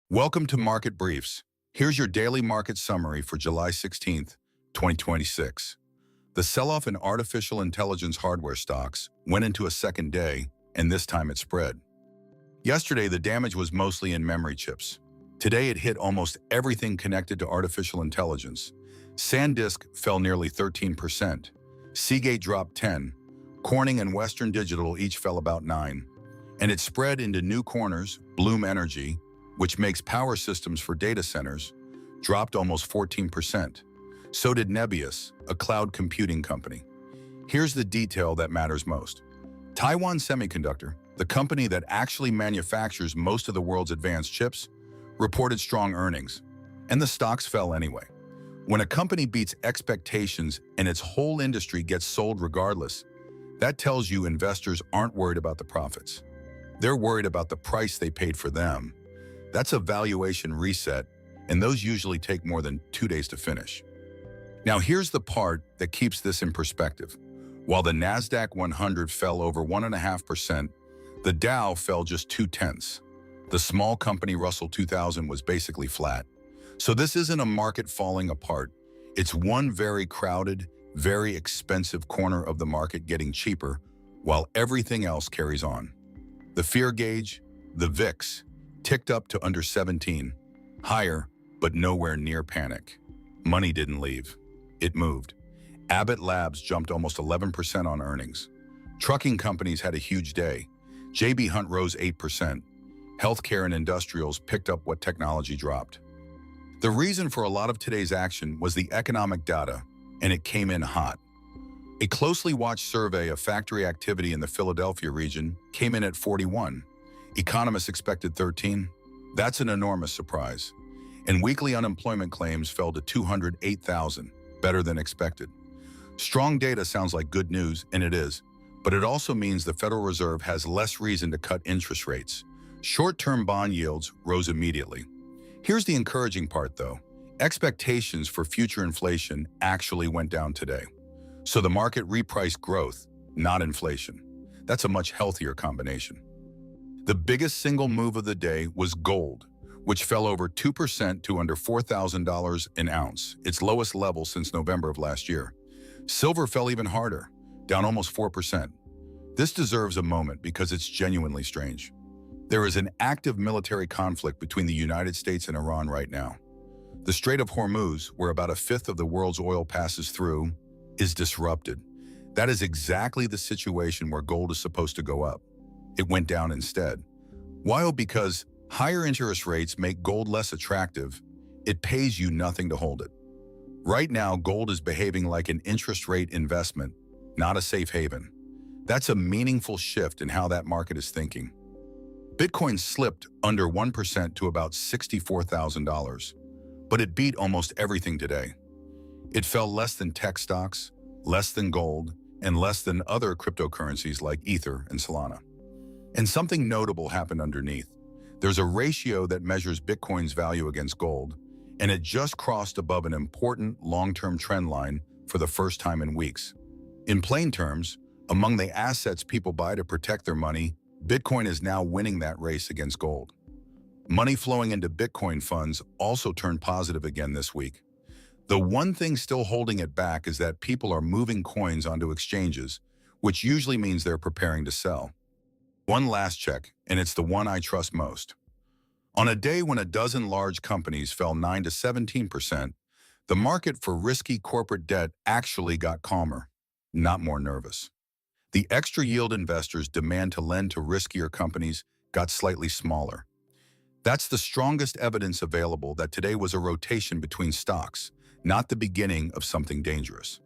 Welcome to Market Briefs. Here's your daily market summary for July 16th, 2026. The sell-off in artificial intelligence hardware stocks went into a second day, and this time it spread. Yesterday, the damage was mostly in memory chips. Today, it hit almost everything connected to artificial intelligence. SanDisk fell nearly 13%. Seagate dropped 10%. Corning and Western Digital each fell about 9%. And it spread into new corners. Bloom Energy, which makes power systems for data centers, dropped almost 14%. So did Nebius, a cloud computing company. Here's the detail that matters most. Taiwan Semiconductor, the company that actually manufactures most of the world's advanced chips, reported strong earnings, and the stocks fell anyway. When a company beats expectations and its whole industry gets sold regardless, that tells you investors aren't worried about the profits. They're worried about the price they paid for them. That's a valuation reset, and those usually take more than 2 days to finish. Now here's the part that keeps this in perspective. While the Nasdaq 100 fell over 1.5%, the Dow fell just 0.2. The small company Russell 2000 was basically flat. So this isn't a market falling apart. It's one very crowded, very expensive corner of the market getting cheaper, while everything else carries on. The fear gauge, the VIX, ticked up to under 17, higher, but nowhere near panic. Money didn't leave. It moved. Abbott Labs jumped almost 11% on earnings. Trucking companies had a huge day. J.B. Hunt rose 8%. Healthcare and industrials picked up what technology dropped. The reason for a lot of today's action was the economic data, and it came in hot. A closely watched survey of factory activity in the Philadelphia region came in at 41. Economists expected 13. That's an enormous surprise. And weekly unemployment claims fell to 208,000, better than expected. Strong data sounds like good news, and it is, but it also means the Federal Reserve has less reason to cut interest rates. Short-term bond yields rose immediately. Here's the encouraging part, though. Expectations for future inflation actually went down today. So the market repriced growth, not inflation. That's a much healthier combination. The biggest single move of the day was gold, which fell over 2% to under $4,000 an ounce, its lowest level since November of last year. Silver fell even harder, down almost 4%. This deserves a moment because it's genuinely strange. There is an active military conflict between the United States and Iran right now. The Strait of Hormuz, where about a fifth of the world's oil passes through, is disrupted. That is exactly the situation where gold is supposed to go up. It went down instead. Why? Because higher interest rates make gold less attractive. It pays you nothing to hold it. Right now, gold is behaving like an interest rate investment, not a safe haven. That's a meaningful shift in how that market is thinking. Bitcoin slipped under 1% to about $64,000, but it beat almost everything today. It fell less than tech stocks, less than gold, and less than other cryptocurrencies like Ether and Solana. And something notable happened underneath. There's a ratio that measures Bitcoin's value against gold, and it just crossed above an important long-term trend line for the first time in weeks. In plain terms, among the assets people buy to protect their money, Bitcoin is now winning that race against gold. Money flowing into Bitcoin funds also turned positive again this week. The one thing still holding it back is that people are moving coins onto exchanges, which usually means they're preparing to sell. One last check, and it's the one I trust most. On a day when a dozen large companies fell 9 to 17%, the market for risky corporate debt actually got calmer, not more nervous. The extra yield investors' demand to lend to riskier companies got slightly smaller. That's the strongest evidence available that today was a rotation between stocks, not the beginning of something dangerous.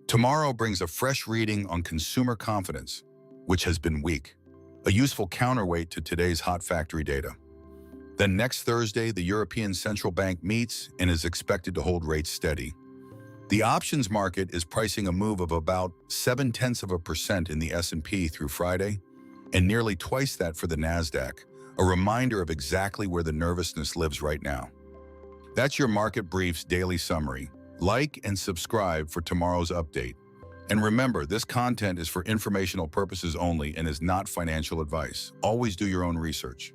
Tomorrow brings a fresh reading on consumer confidence, which has been weak, a useful counterweight to today's hot factory data. Then next Thursday, the European Central Bank meets and is expected to hold rates steady. The options market is pricing a move of about 0.7% in the S&P through Friday, and nearly twice that for the Nasdaq, a reminder of exactly where the nervousness lives right now. That's your Market Briefs daily summary. Like and subscribe for tomorrow's update. And remember, this content is for informational purposes only and is not financial advice. Always do your own research.